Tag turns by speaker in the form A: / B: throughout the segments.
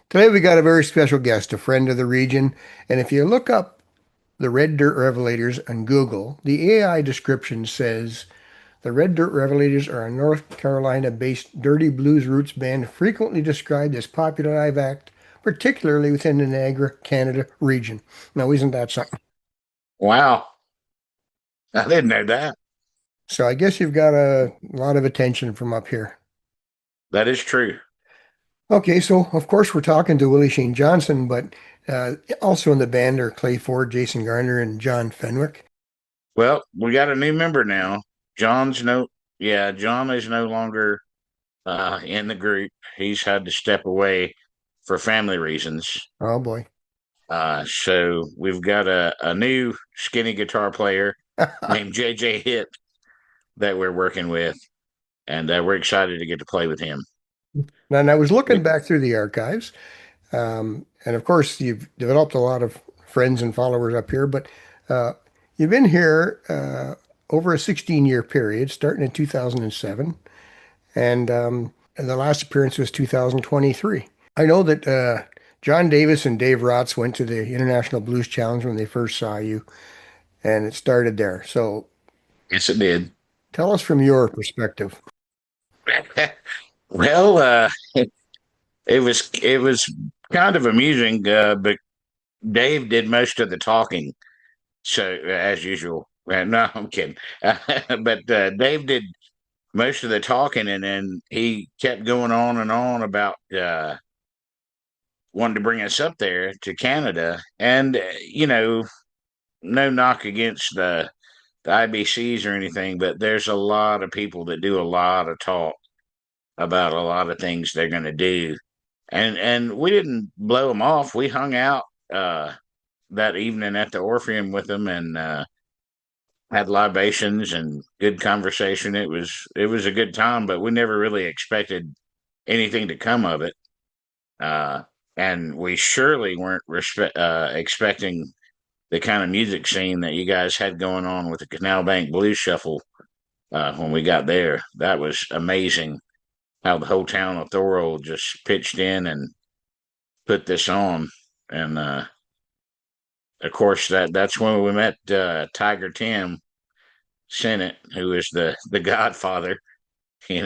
A: Today we got a very special guest, a friend of the region. And if you look up the Red Dirt Revelators on Google, the AI description says the Red Dirt Revelators are a North Carolina-based dirty blues roots band frequently described as popular live act, particularly within the Niagara, Canada region. Now, isn't that something?
B: Wow, I didn't know that.
A: So I guess you've got a lot of attention from up here.
B: That is true.
A: Okay, so of course we're talking to Willie Shane Johnson, but also in the band are Clay Ford, Jason Garner, and John Fenwick.
B: Well, we got a new member now. John's no, yeah, John is no longer in the group. He's had to step away for family reasons.
A: Oh boy.
B: So we've got a new skinny guitar player named JJ Hit that we're working with, and we're excited to get to play with him.
A: And I was looking
B: We,
A: back through the archives, and of course you've developed a lot of friends and followers up here, but uh, you've been here over a 16-year period, starting in 2007, and the last appearance was 2023. I know that John Davis and Dave Rotz went to the International Blues Challenge when they first saw you, and it started there. So
B: yes, it did.
A: tell us from your perspective.
B: Well, it was kind of amusing, but Dave did most of the talking. So as usual, no, I'm kidding. But Dave did most of the talking, and then he kept going on and on about wanting to bring us up there to Canada. And no knock against the IBCs or anything, but there's a lot of people that do a lot of talk about a lot of things they're going to do, and we didn't blow them off. We hung out that evening at the Orpheum with them, and had libations and good conversation. It was a good time, but we never really expected anything to come of it. Uh, and we surely weren't expecting the kind of music scene that you guys had going on with the Canal Bank Blues Shuffle when we got there. That was amazing how the whole town of Thorold just pitched in and put this on. And of course, that's when we met Tiger Tim Sennett, who is the Godfather. He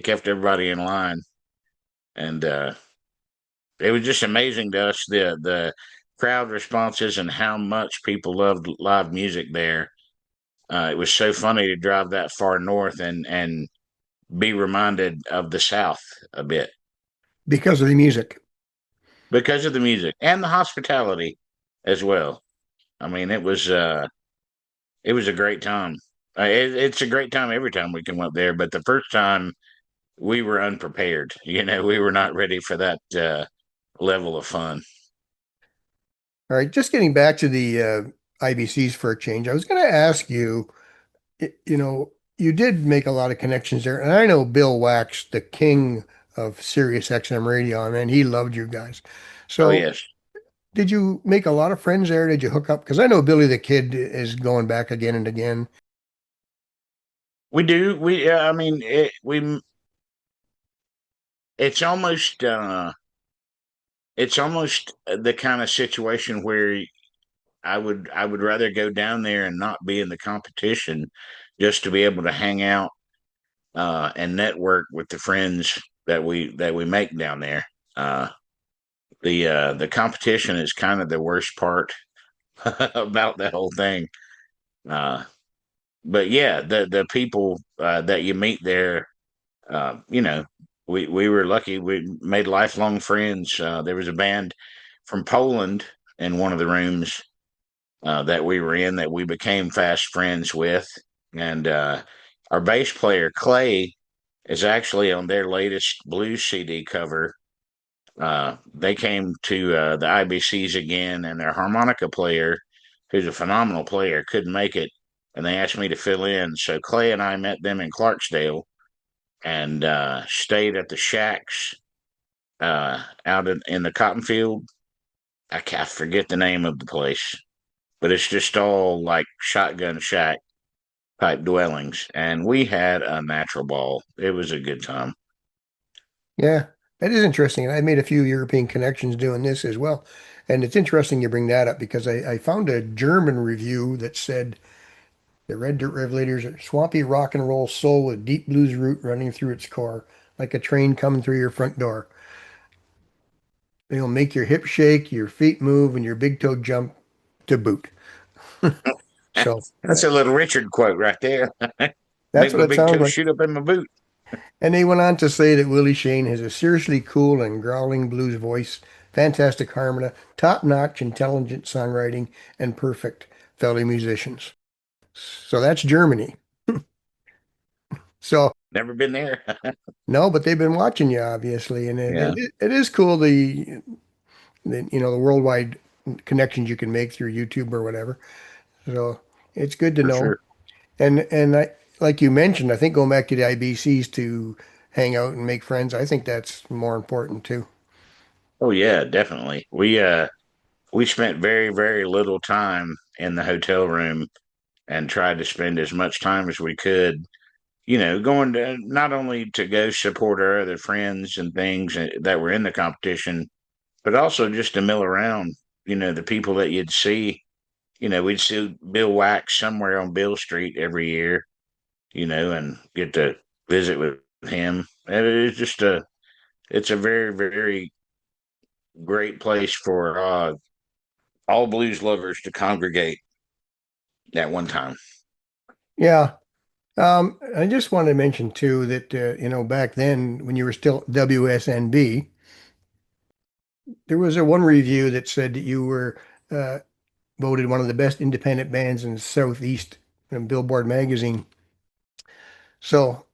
B: kept everybody in line, and it was just amazing to us the crowd responses and how much people loved live music there. It was so funny to drive that far north and be reminded of the South a bit
A: Because of the music.
B: because of the music and the hospitality as well. I mean, it was a great time. It's a great time every time we come up there, but the first time we were unprepared. We were not ready for that level of fun.
A: All right, just getting back to the IBCs for a change, I was going to ask you, you did make a lot of connections there, and I know Bill Wax, the king of Sirius XM radio, I mean, he loved you guys.
B: Oh
A: So,
B: yes,
A: did you make a lot of friends there? Did you hook up? Because I know Billy the Kid is going back again and again.
B: we do. I mean, it's almost the kind of situation where I would rather go down there and not be in the competition, just to be able to hang out and network with the friends that we make down there. Uh, the competition is kind of the worst part about that whole thing. Uh, but yeah, the people that you meet there, we were lucky. We made lifelong friends. There was a band from Poland in one of the rooms that we were in that we became fast friends with, and our bass player Clay is actually on their latest blues CD cover. They came to the IBCs again, and their harmonica player, who's a phenomenal player, couldn't make it, and they asked me to fill in. So Clay and I met them in Clarksdale and stayed at the shacks out in the cotton field. I can't forget the name of the place, but it's just all like shotgun shack type dwellings, and we had a natural ball. It was a good time.
A: Yeah. That is interesting. And I made a few European connections doing this as well. And it's interesting you bring that up because I found a German review that said the Red Dirt Revelators are swampy rock and roll soul with deep blues root running through its core, like a train coming through your front door. They'll make your hips shake, your feet move, and your big toe jump to boot. So
B: That's a little Richard quote right there.
A: that's
B: Make
A: what
B: my
A: it
B: big
A: sounds
B: toe
A: like.
B: shoot up in my boot.
A: And they went on to say that Willie Shane has a seriously cool and growling blues voice, fantastic harmony, top-notch intelligent songwriting, and perfect fellow musicians. So that's Germany. So
B: Never been there.
A: no, but they've been watching you obviously, and
B: Yeah,
A: it is cool the worldwide connections you can make through YouTube or whatever. So it's good to
B: for
A: know.
B: sure.
A: And I, like you mentioned, I think going back to the IBCs to hang out and make friends, I think that's more important too.
B: Oh yeah, definitely. We spent very, very little time in the hotel room and tried to spend as much time as we could, going to not only to go support our other friends and things that were in the competition, but also just to mill around, the people that you'd see. We'd see Bill Wax somewhere on Bill Street every year, and get to visit with him. And it's just it's a very, very great place for all blues lovers to congregate at one time.
A: Yeah. I just wanted to mention too that back then when you were still WSNB, there was a one review that said that you were uh, voted one of the best independent bands in the Southeast in Billboard magazine. So,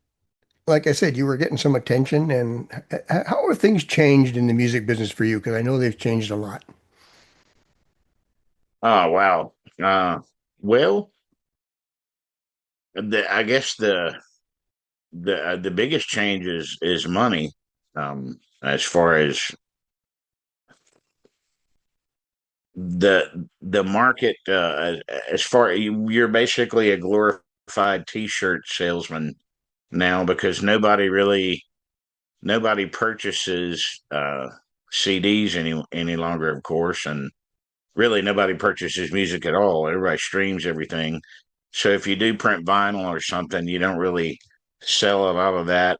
A: like I said, you were getting some attention. And how have things changed in the music business for you? Because I know they've changed a lot.
B: Oh wow. Well, I guess the biggest change is money. As far as the market, as far you're basically a glorified T-shirt salesman now because nobody purchases CDs any longer, of course, and really nobody purchases music at all. Everybody streams everything. So if you do print vinyl or something, you don't really sell a lot of that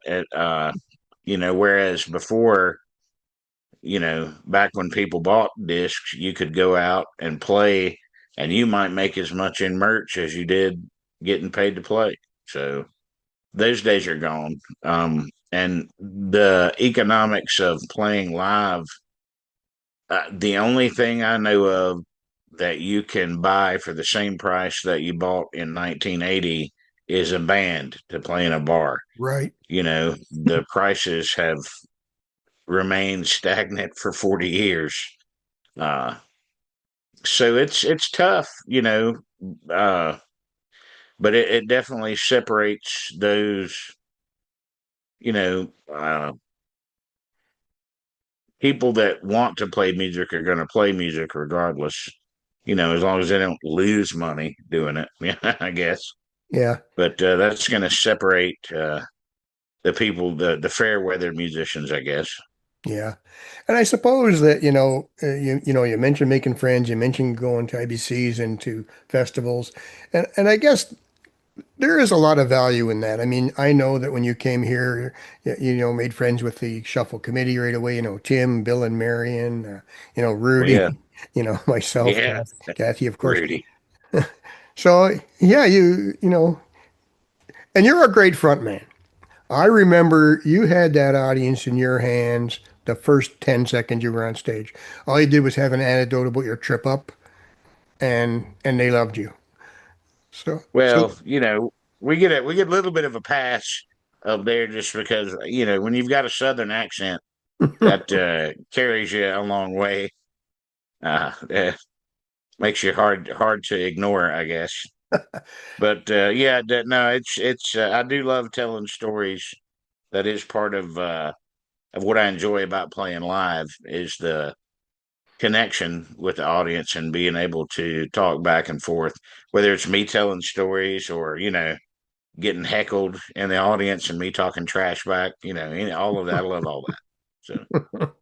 B: whereas before, back when people bought discs, you could go out and play and you might make as much in merch as you did getting paid to play. So those days are gone. And the economics of playing live, the only thing I know of that you can buy for the same price that you bought in 1980 is a band to play in a bar.
A: Right.
B: The prices have remained stagnant for 40 years. Uh, so it's tough, uh, but it definitely separates those, you know, uh, people that want to play music are going to play music regardless, as long as they don't lose money doing it, yeah, I guess.
A: Yeah.
B: But that's going to separate the people, the fair weather musicians, I guess.
A: Yeah. And I suppose that, you mentioned making friends, you mentioned going to IBCs and to festivals. And I guess there is a lot of value in that. I mean, I know that when you came here, made friends with the shuffle committee right away, Tim, Bill and Marion,
B: Well, yeah,
A: Rudy, myself,
B: yeah,
A: Kathy, of course.
B: Rudy.
A: So yeah, and you're a great front man. I remember you had that audience in your hands the first 10 seconds you were on stage. All you did was have an anecdote about your trip up and they loved you. So
B: Well, we get a little bit of a pass up there just because when you've got a southern accent that carries you a long way, makes you hard to ignore, I guess. But yeah, no, it's I do love telling stories. That is part of what I enjoy about playing live is the connection with the audience and being able to talk back and forth, whether it's me telling stories or getting heckled in the audience and me talking trash back, all of that. I love all that. So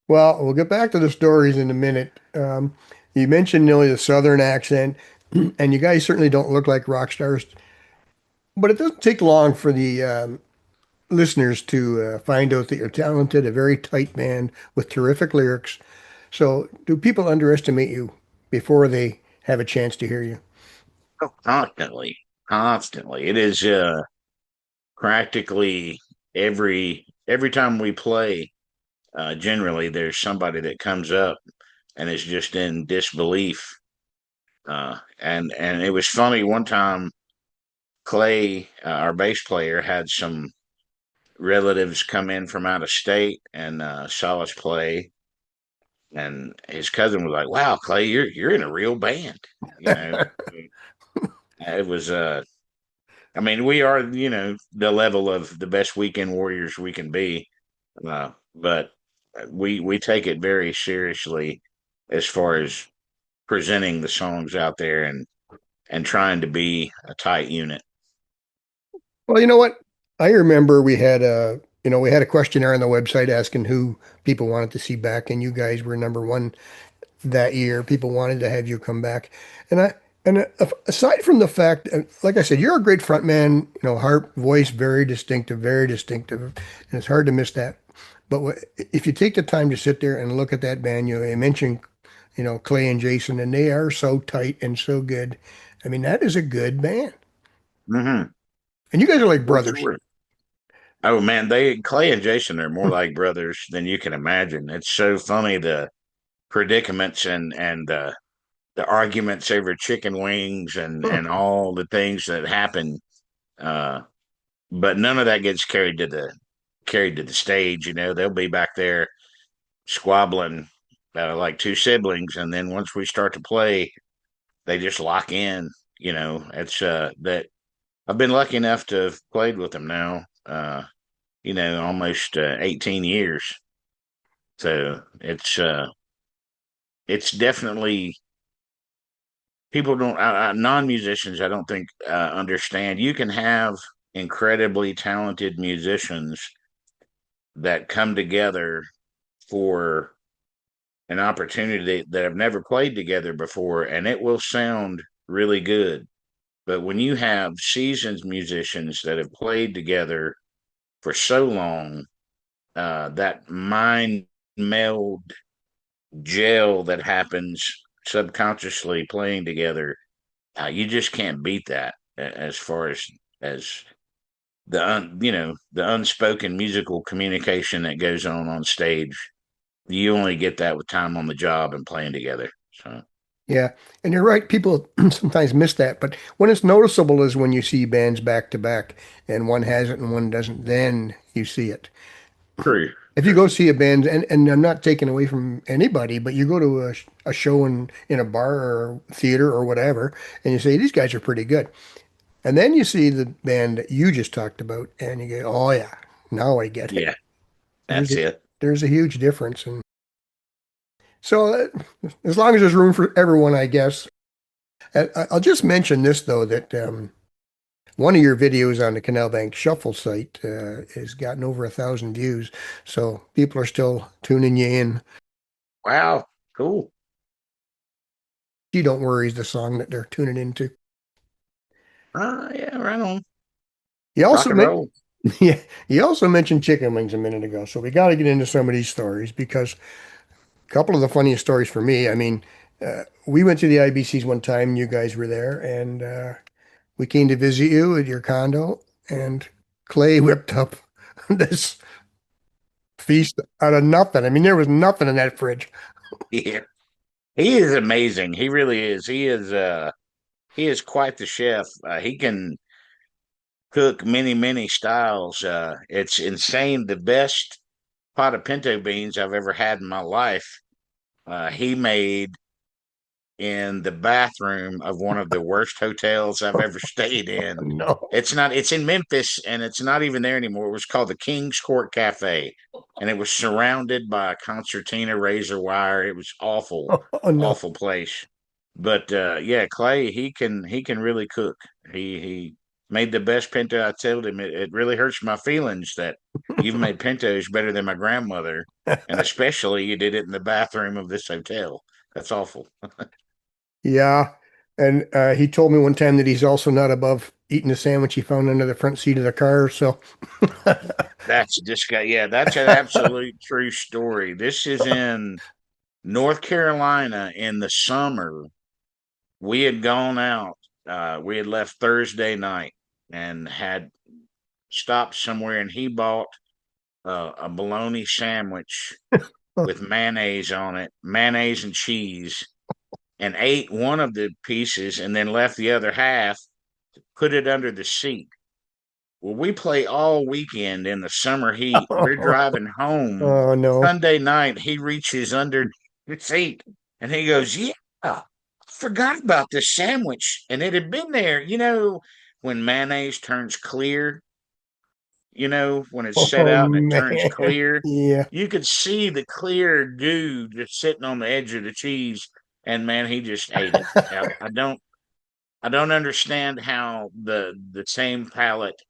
A: Well, we'll get back to the stories in a minute. You mentioned nearly the Southern accent, and you guys certainly don't look like rock stars, but it doesn't take long for the listeners to find out that you're talented, a very tight band with terrific lyrics. So, do people underestimate you before they have a chance to hear you?
B: constantly, constantly. It is practically every time we play. Generally, there's somebody that comes up and is just in disbelief. And it was funny one time. Clay, our bass player, had some relatives come in from out of state and saw us play, and his cousin was like, "Wow, Clay, you're in a real band," you know. It was I mean, we are, the level of the best weekend warriors we can be, but we take it very seriously as far as presenting the songs out there and trying to be a tight unit.
A: Well, you know what? I remember we had a questionnaire on the website asking who people wanted to see back, and you guys were number one that year. People wanted to have you come back, and aside from the fact, like I said, you're a great front man. Heart, voice, very distinctive, and it's hard to miss that. But if you take the time to sit there and look at that band, you mentioned, Clay and Jason, and they are so tight and so good. I mean, that is a good band,
B: Mm-hmm.
A: and you guys are like
B: For
A: brothers.
B: sure. Oh man, they Clay and Jason are more like brothers than you can imagine. It's so funny, the predicaments and the arguments over chicken wings and all the things that happen. Uh, but none of that gets carried to the stage. They'll be back there squabbling like two siblings, and then once we start to play, they just lock in. It's that I've been lucky enough to have played with them now. Almost 18 years. So it's definitely people don't non-musicians I don't think understand. You can have incredibly talented musicians that come together for an opportunity that have never played together before, and it will sound really good. But when you have seasoned musicians that have played together for so long, that mind meld gel that happens subconsciously playing together, you just can't beat that as far as the unspoken musical communication that goes on stage. You only get that with time on the job and playing together. So
A: Yeah, and you're right. People sometimes miss that, but when it's noticeable is when you see bands back to back and one has it and one doesn't, then you see it.
B: true,
A: If you
B: true.
A: go see a band, and I'm not taking away from anybody, but you go to a show in a bar or theater or whatever, and you say, these guys are pretty good. And then you see the band that you just talked about, and you go, oh yeah, now I get it.
B: Yeah,
A: There's
B: that's
A: a,
B: it.
A: there's a huge difference. And so as long as there's room for everyone, I guess. I'll just mention this though, that one of your videos on the Canal Bank Shuffle site has gotten over 1,000 views. So people are still tuning you in.
B: Wow, cool.
A: You Don't Worry is the song that they're tuning into.
B: Yeah, right on.
A: You
B: Rock
A: also
B: and
A: meant,
B: roll.
A: yeah, you also mentioned chicken wings a minute ago. So we got to get into some of these stories because a couple of the funniest stories for me. I mean, we went to the IBCs one time. You guys were there, and we came to visit you at your condo, and Clay whipped up this feast out of nothing. I mean, there was nothing in that fridge.
B: Yeah, he is amazing. He really is. He is quite the chef. He can cook many styles. It's insane. The best pot of pinto beans I've ever had in my life. He made in the bathroom of one of the worst hotels I've ever stayed in.
A: No,
B: It's in Memphis and it's not even there anymore. It was called the King's Court Cafe and it was surrounded by a concertina razor wire. It was awful,
A: oh no.
B: awful place. But yeah, Clay, he can really cook. He made the best pinto. I told him it really hurts my feelings that You've made pintos better than my grandmother, and especially you did it in the bathroom of this hotel. That's awful.
A: Yeah. And he told me one time that he's also not above eating a sandwich he found under the front seat of the car. So,
B: That's just got yeah, that's an absolute true story. This is in North Carolina in the summer. We had gone out. We had left Thursday night and had stopped somewhere, and he bought a bologna sandwich with mayonnaise on it, mayonnaise and cheese, and ate one of the pieces and then left the other half, put it under the seat. Well, we play all weekend in the summer heat. We're driving home
A: oh no.
B: Sunday night. He reaches under the seat and he goes, "Yeah, I forgot about this sandwich." And it had been there, when mayonnaise turns clear, when it's set
A: Oh
B: out and it turns
A: man.
B: clear,
A: Yeah.
B: you could see the clear goo just sitting on the edge of the cheese. And man, he just ate it. I don't understand how the same palate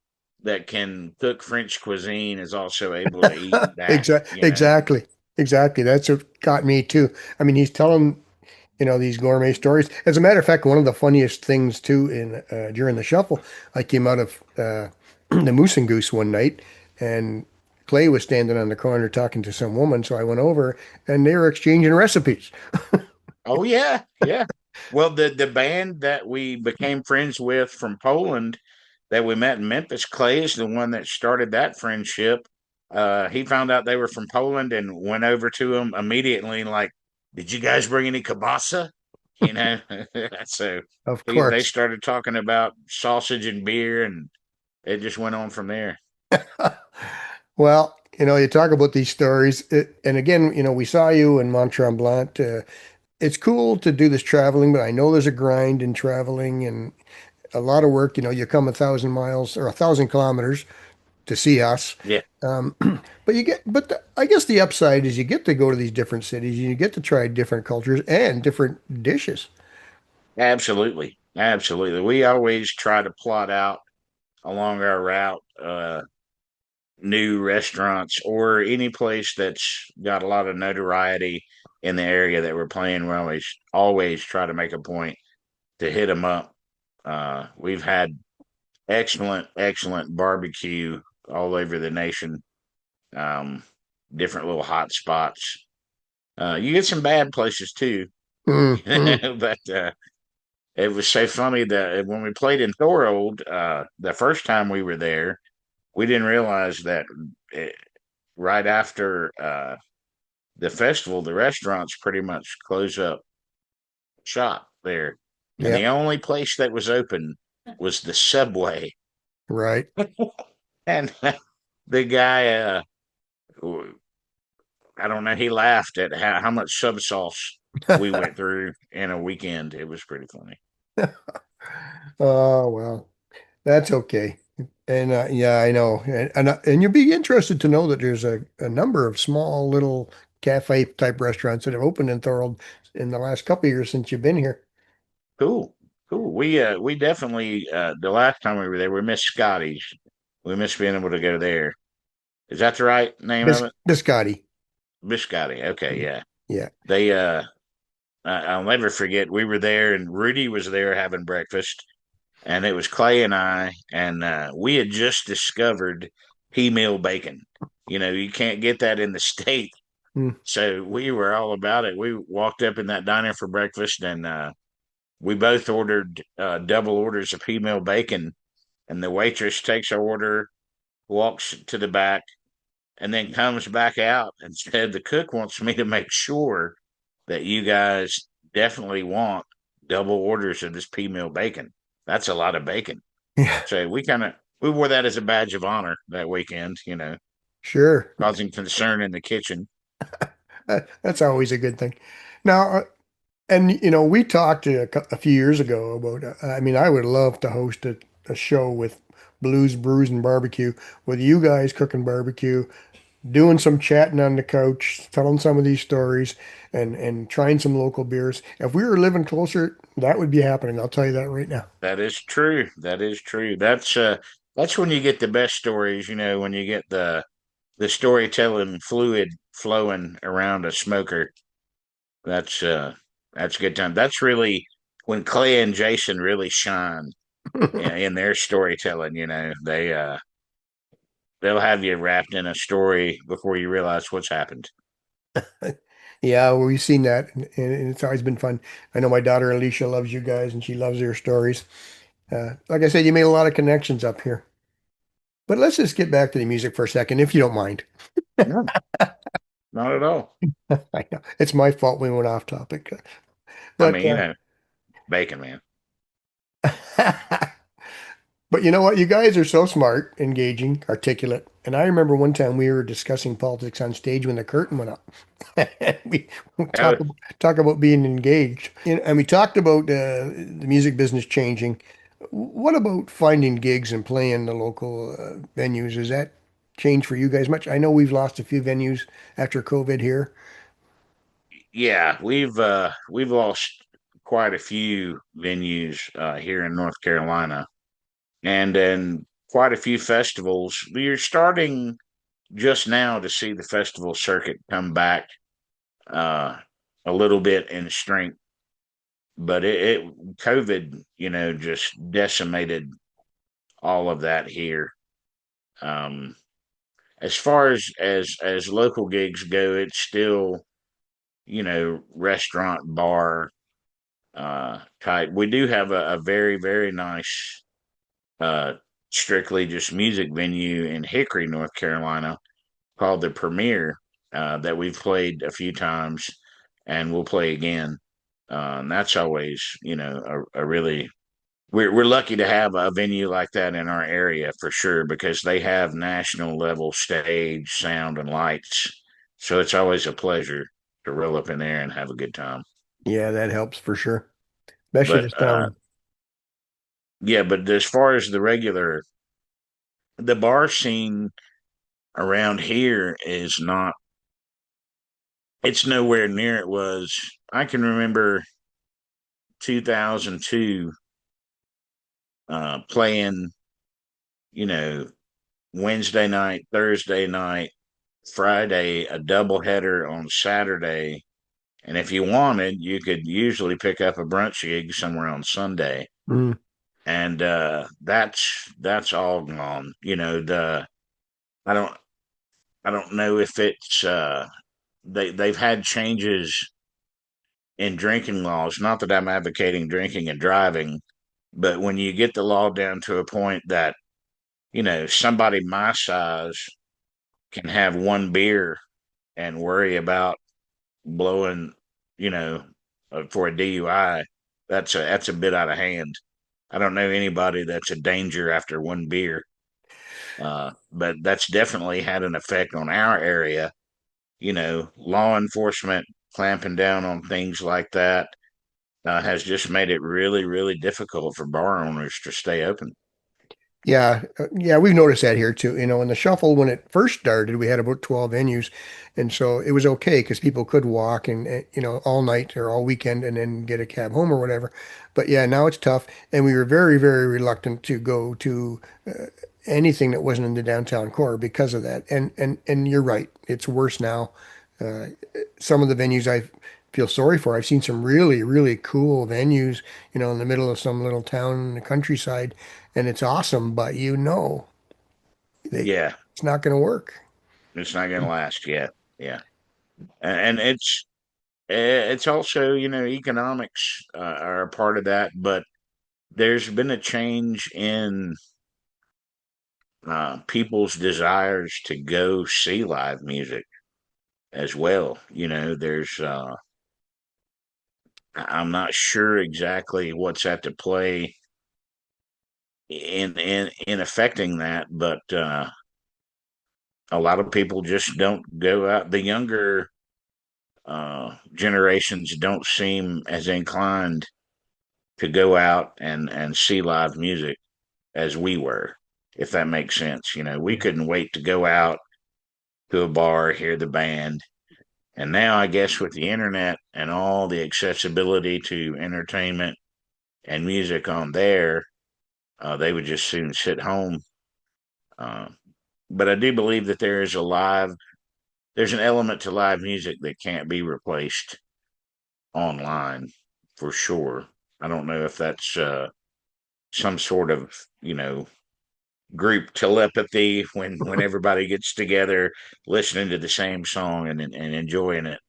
B: that can cook French cuisine is also able to eat that,
A: Exactly. Exactly. That's what got me too. I mean, he's telling, these gourmet stories. As a matter of fact, one of the funniest things too in during the shuffle, I came out of the Moose and Goose one night, and Clay was standing on the corner talking to some woman. So I went over, and they were exchanging recipes.
B: Oh yeah, yeah. Well, the band that we became friends with from Poland that we met in Memphis, Clay is the one that started that friendship. He found out they were from Poland and went over to them immediately, like, "Did you guys bring any kielbasa?" You know, so
A: Of
B: they
A: course.
B: started talking about sausage and beer, and it just went on from there.
A: Well, you talk about these stories, and again, we saw you in Mont Tremblant. It's cool to do this traveling, but I know there's a grind in traveling and a lot of work. You come 1,000 miles or 1,000 kilometers to see us.
B: Yeah,
A: Um, I guess the upside is you get to go to these different cities and you get to try different cultures and different dishes.
B: absolutely, absolutely. We always try to plot out along our route. New restaurants or any place that's got a lot of notoriety in the area that we're playing. We always try to make a point to hit them up. We've had excellent barbecue all over the nation. Um, Different little hot spots. You get some bad places too,
A: Mm-hmm.
B: but it was so funny that when we played in Thorold, the first time we were there, we didn't realize that right after the festival, the restaurants pretty much close up shop there. And
A: Yeah,
B: the only place that was open was the Subway.
A: right.
B: And the guy, I don't know, he laughed at how much sub sauce we went through in a weekend. It was pretty funny.
A: Oh, well, that's okay. And yeah, I know. And you'll be interested to know that there's a number of small little cafe type restaurants that have opened in Thorold in the last couple of years since you've been here.
B: Cool. Cool. We definitely the last time we were there, we missed Scotty's. We missed being able to go there. Is that the right name of it?
A: Biscotti.
B: Biscotti. Okay, yeah.
A: Yeah.
B: They I'll never forget. We were there, and Rudy was there having breakfast, and it was Clay and I, and we had just discovered pea meal bacon. You can't get that in the state,
A: Mm.
B: so we were all about it. We walked up in that diner for breakfast, and we both ordered double orders of pea meal bacon. And the waitress takes our order, walks to the back, and then comes back out and said, "The cook wants me to make sure that you guys definitely want double orders of this pea meal bacon. That's a lot of bacon."
A: Yeah.
B: So we wore that as a badge of honor that weekend,
A: Sure.
B: causing concern in the kitchen.
A: That's always a good thing. Now, and we talked a few years ago about, I mean, I would love to host a show with Blues, Brews, and Barbecue with you guys cooking barbecue, doing some chatting on the couch, telling some of these stories, and trying some local beers. If we were living closer, that would be happening. I'll tell you that right now.
B: That is true. That is true. That's when you get the best stories, when you get the storytelling fluid flowing around a smoker. That's that's a good time. That's really when Clay and Jason really shine in their storytelling. You know, they'll have you wrapped in a story before you realize what's happened.
A: Yeah, well, we've seen that, and it's always been fun. I know my daughter Alicia loves you guys, and she loves your stories. Like I said, you made a lot of connections up here. But let's just get back to the music for a second, if you don't mind.
B: No, not at all.
A: I know it's my fault we went off topic,
B: I
A: but
B: mean, you know, bacon man.
A: but you know what? You guys are so smart, engaging, articulate. And I remember one time we were discussing politics on stage when the curtain went up. We
B: Oh,
A: talk about being engaged, and we talked about the music business changing. What about finding gigs and playing the local venues? Has that changed for you guys much? I know we've lost a few venues after COVID here.
B: yeah, we've lost quite a few venues here in North Carolina, and then quite a few festivals. We're starting just now to see the festival circuit come back uh, a little bit in strength, but it COVID, you know, just decimated all of that here. Um, as far as local gigs go, it's still, you know, restaurant bar type. We do have a very very nice uh, strictly just music venue in Hickory, North Carolina, called the Premier, that we've played a few times, and we'll play again. And that's always, you know, a really we're lucky to have a venue like that in our area for sure because they have national level stage, sound, and lights. So it's always a pleasure to roll up in there and have a good time.
A: Yeah, that helps for sure, especially
B: But
A: this town.
B: yeah, but as far as the bar scene around here is not, it's nowhere near it was. I can remember 2002 playing, you know, Wednesday night, Thursday night, Friday, a doubleheader on Saturday. And if you wanted, you could usually pick up a brunch gig somewhere on Sunday.
A: Mm.
B: And that's all gone. You know, the I don't I don't know if it's they've had changes in drinking laws. Not that I'm advocating drinking and driving, but when you get the law down to a point that, you know, somebody my size can have one beer and worry about blowing, you know, for a DUI, that's a bit out of hand. I don't know anybody that's a danger after one beer, but that's definitely had an effect on our area. You know, law enforcement clamping down on things like that has just made it really, really difficult for bar owners to stay open.
A: Yeah, yeah, we've noticed that here too. In the shuffle when it first started, we had about 12 venues, and so it was okay because people could walk and all night or all weekend and then get a cab home or whatever. But yeah, now it's tough, and we were very, very reluctant to go to anything that wasn't in the downtown core because of that. And you're right, it's worse now. Uh, some of the venues I feel sorry for. I've seen some really, really cool venues, in the middle of some little town in the countryside, and it's awesome, but
B: Yeah,
A: it's not going to work.
B: it's not going to last yet. Yeah, and it's also, you know, economics are a part of that, but there's been a change in people's desires to go see live music as well. You know, there's I'm not sure exactly what's at the play in affecting that, but a lot of people just don't go out. The younger generations don't seem as inclined to go out and see live music as we were, if that makes sense. You know, we
A: Yeah.
B: couldn't wait to go out to a bar, hear the band. And now, I guess, with the internet and all the accessibility to entertainment and music on there, they would just soon sit home. Uh, but I do believe that there's an element to live music that can't be replaced online for sure. I don't know if that's some sort of, you know, group telepathy when everybody gets together listening to the same song and enjoying it.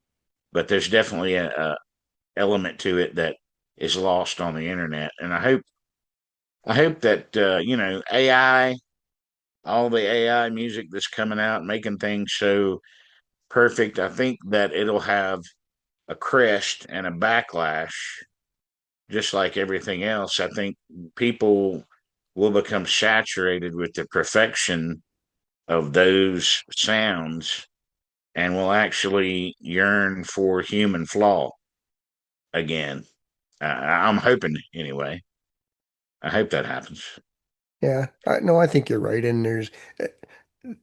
B: But there's definitely a element to it that is lost on the internet. And I hope that you know, AI, all the AI music that's coming out, making things so perfect. I think that it'll have a crest and a backlash, just like everything else. I think people will become saturated with the perfection of those sounds and will actually yearn for human flaw again. I'm hoping anyway. I hope that happens.
A: Yeah, no, I think you're right. And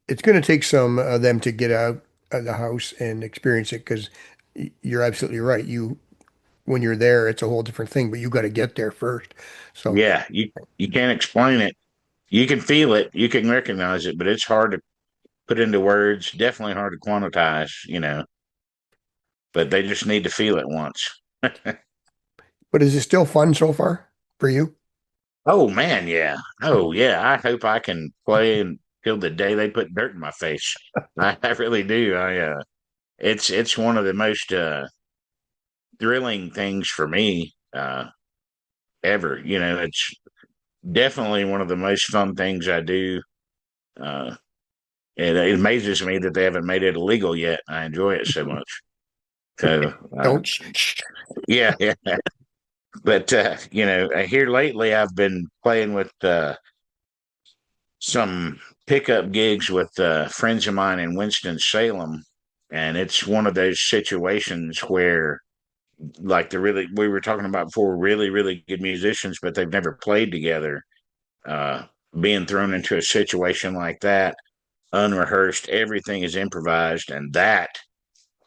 A: it's going to take some of them to get out of the house and experience it because you're absolutely right. When you're there, it's a whole different thing, but you got to get there first. So,
B: Yeah, you can't explain it. You can feel it, you can recognize it, but it's hard to put into words. Definitely hard to quantize, you know. But they just need to feel it once.
A: but is it still fun so far for you?
B: Oh man, yeah. Oh yeah. I hope I can play until the day they put dirt in my face. I really do. It's one of the most thrilling things for me ever. You know, it's definitely one of the most fun things I do. Uh, it amazes me that they haven't made it illegal yet. I enjoy it so much. So
A: Don't.
B: yeah, yeah. But you know, here lately I've been playing with some pickup gigs with friends of mine in Winston Salem, and it's one of those situations where, like the really we were talking about before, really really good musicians, but they've never played together. Uh, Being thrown into a situation like that, unrehearsed, everything is improvised, and that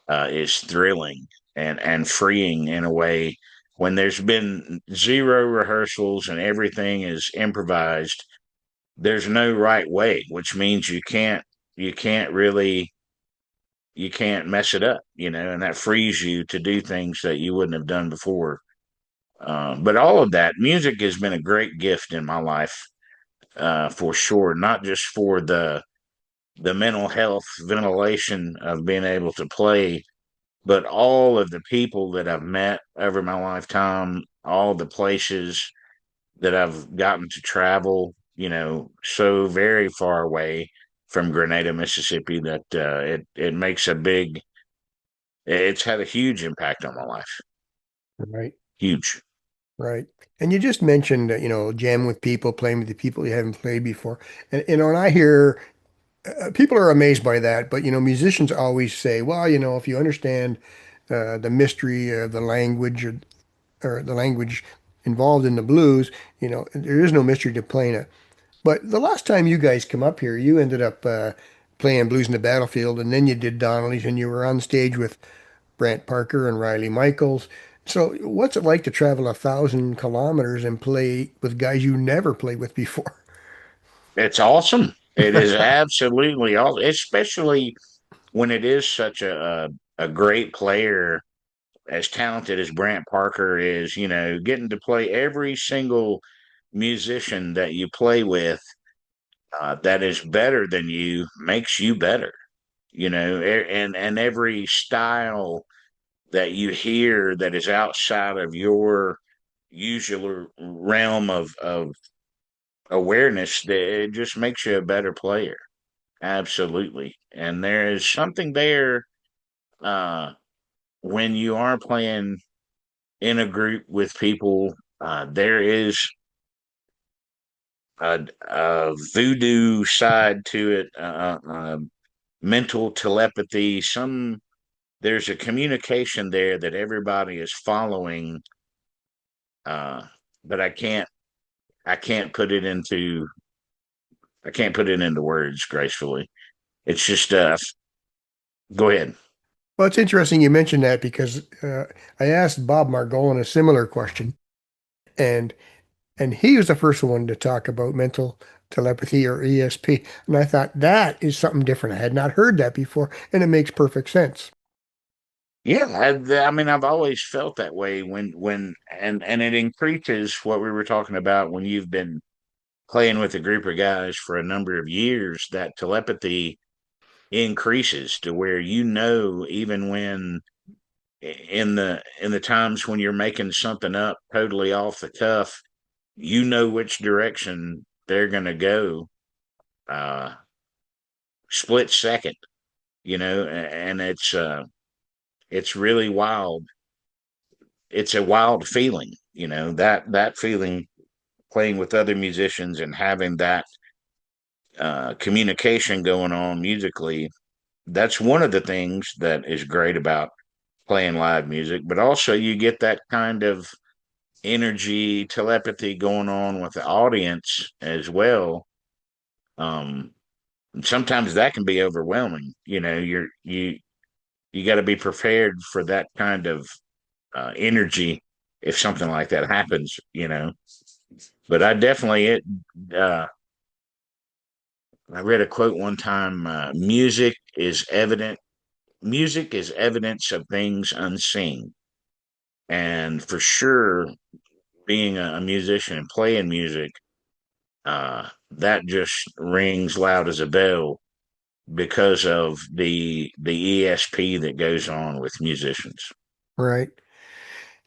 B: is thrilling and freeing in a way. When there's been zero rehearsals and everything is improvised, there's no right way, which means you can't really you can't mess it up, you know, and that frees you to do things that you wouldn't have done before. But all of that music has been a great gift in my life, for sure. Not just for the mental health ventilation of being able to play, but all of the people that I've met over my lifetime, all the places that I've gotten to travel, you know, so very far away from Grenada, Mississippi, that it makes a big. It's had a huge impact on my life.
A: Right,
B: Huge.
A: right. And you just mentioned, jamming with people, playing with the people you haven't played before. And, when I hear people are amazed by that, but, musicians always say, well, if you understand the mystery of the language or the language involved in the blues, there is no mystery to playing it. But the last time you guys come up here, you ended up playing Blues in the Battlefield, and then you did Donnelly's, and you were on stage with Brant Parker and Riley Michaels. So, what's it like to travel 1,000 kilometers and play with guys you never played with before?
B: It's awesome. It is absolutely awesome, especially when it is such a great player, as talented as Brant Parker is. You know, getting to play every single musician that you play with that is better than you makes you better. You know, and every style that you hear that is outside of your usual realm of awareness, that it just makes you a better player. Absolutely. And there is something there uh, when you are playing in a group with people. There is a voodoo side to it, mental telepathy. There's a communication there that everybody is following, uh, but I can't put it into I can't put it into words gracefully. It's just go ahead.
A: Well, it's interesting you mentioned that because I asked Bob Margolin a similar question, and And he was the first one to talk about mental telepathy or ESP. And I thought that is something different. I had not heard that before, and it makes perfect sense.
B: Yeah, I mean, I've always felt that way and it increases what we were talking about when you've been playing with a group of guys for a number of years. That telepathy increases to where even when in the times when you're making something up totally off the cuff, which direction they're going to go, uh, split second, and it's really wild. It's a wild feeling, that feeling playing with other musicians and having that communication going on musically. That's one of the things that is great about playing live music, but also you get that kind of energy, telepathy going on with the audience as well. Um, Sometimes that can be overwhelming. You got to be prepared for that kind of energy if something like that happens. But uh, I read a quote one time: Music is evidence of things unseen." And for sure, being a musician and playing music, that just rings loud as a bell because of the ESP that goes on with musicians.
A: Right.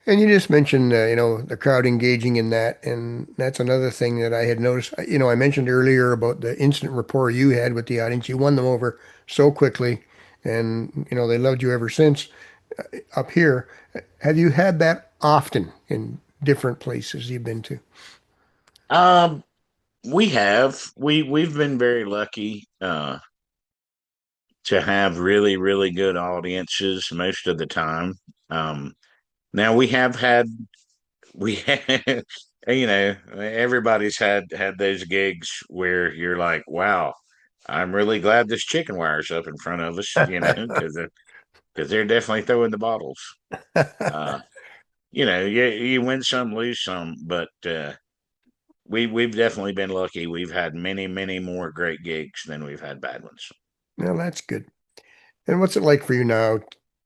A: And you just mentioned, the crowd engaging in that, and that's another thing that I had noticed. I mentioned earlier about the instant rapport you had with the audience. You won them over so quickly, and they loved you ever since. Up here, have you had that often in different places you've been to?
B: Um, we've been very lucky to have really really good audiences most of the time. Now we everybody's had those gigs where you're like, wow, I'm really glad this chicken wire's up in front of us, because they're definitely throwing the bottles. Uh, you win some, lose some, but we've definitely been lucky. We've had many, many more great gigs than we've had bad ones.
A: Well, that's good. And what's it like for you now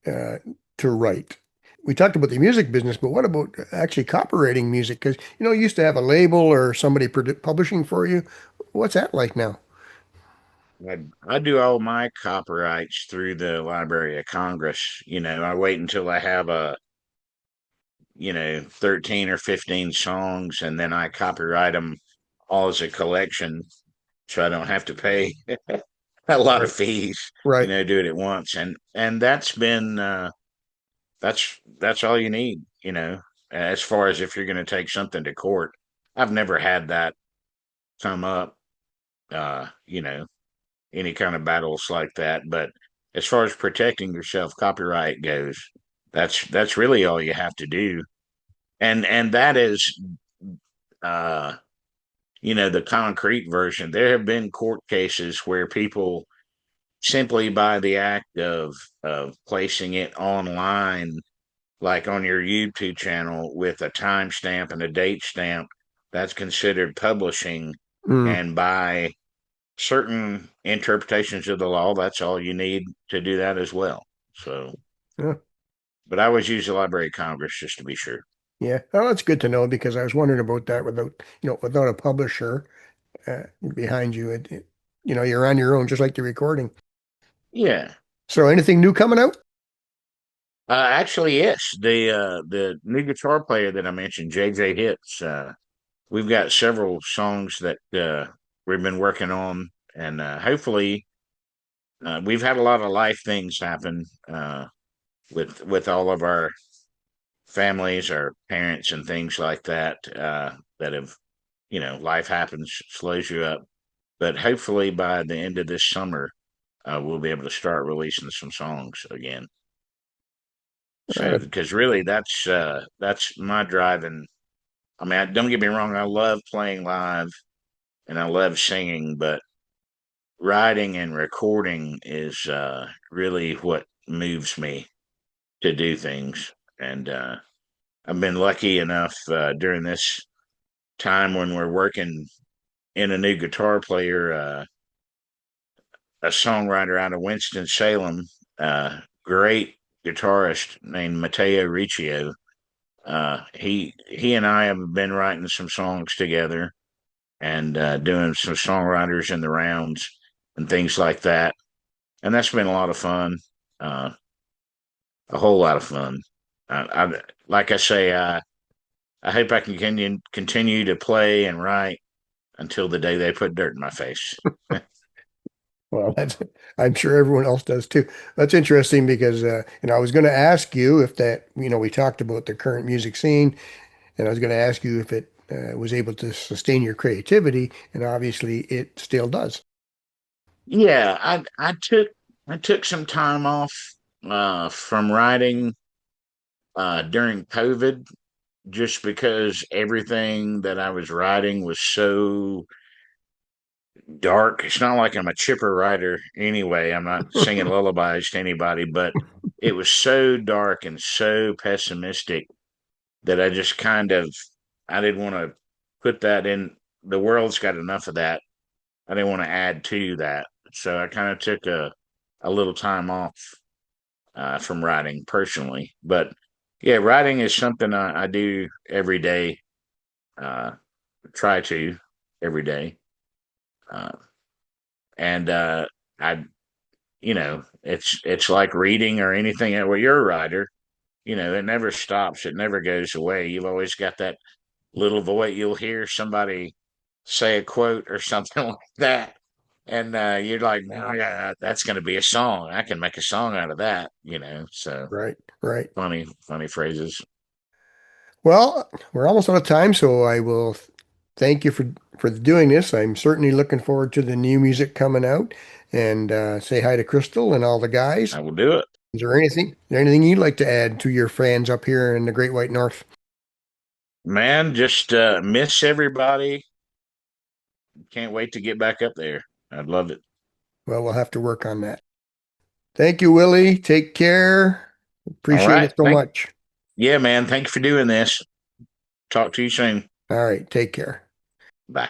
A: uh, to write? We talked about the music business, but what about actually copywriting music? Because you used to have a label or somebody publishing for you. What's that like now?
B: I do all my copyrights through the Library of Congress. I wait until I have 13 or 15 songs, and then I copyright them all as a collection, so I don't have to pay a lot of
A: Right.
B: fees,
A: Right.
B: do it at once. And that's all you need, as far as if you're going to take something to court. I've never had that come up, uh, you know, any kind of battles like that. But as far as protecting yourself, copyright goes, that's really all you have to do. And that is, uh, the concrete version. There have been court cases where people simply by the act of placing it online, like on your YouTube channel with a timestamp and a date stamp, that's considered publishing.
A: Mm.
B: And by certain interpretations of the law, that's all you need to do that as well. So,
A: Yeah.
B: but I always use the Library of Congress just to be sure.
A: Yeah. Well, that's good to know because I was wondering about that without a publisher behind you. You're on your own, just like the recording.
B: Yeah.
A: So anything new coming out?
B: Actually, yes. The new guitar player that I mentioned, JJ Hits. We've got several songs that we've been working on, and hopefully, we've had a lot of life things happen with all of our families, our parents, and things like that. That have, life happens, slows you up. But hopefully, by the end of this summer, we'll be able to start releasing some songs again. So,
A: Uh,
B: because really, that's my driving. I mean, don't get me wrong, I love playing live and I love singing, but writing and recording is really what moves me to do things. And I've been lucky enough during this time when we're working in a new guitar player, a songwriter out of Winston-Salem, great guitarist named Matteo Riccio. He and I have been writing some songs together and doing some songwriters in the rounds and things like that. And that's been a lot of fun, uh, a whole lot of fun. Like I say, I hope I can continue to play and write until the day they put dirt in my face.
A: Well, that's, I'm sure everyone else does too. That's interesting because, I was going to ask you if that, we talked about the current music scene, and I was going to ask you if it was able to sustain your creativity, and obviously it still does.
B: Yeah, I took some time off from writing during COVID just because everything that I was writing was so dark. It's not like I'm a chipper writer anyway. I'm not singing lullabies to anybody, but it was so dark and so pessimistic that I just kind of I didn't want to put that in. The world's got enough of that. I didn't want to add to that, so I kind of took a little time off from writing personally. But yeah, writing is something I do every day. Uh, try to every day, uh, and I it's like reading or anything. Well, you're a writer. It never stops. It never goes away. You've always got that little voice. You'll hear somebody say a quote or something like that. And you're like, no, yeah, that's going to be a song. I can make a song out of that. So
A: Right, right.
B: funny, funny phrases.
A: Well, we're almost out of time, so I will thank you for doing this. I'm certainly looking forward to the new music coming out, and say hi to Crystal and all the guys.
B: I will do it.
A: Is there anything you'd like to add to your fans up here in the Great White North?
B: Man, just miss everybody. Can't wait to get back up there. I'd love it.
A: Well, we'll have to work on that. Thank you, Willie. Take care.
B: All
A: Appreciate
B: right.
A: it so much.
B: Yeah, man. Thank you for doing this. Talk to you soon.
A: All right, take care.
B: Bye.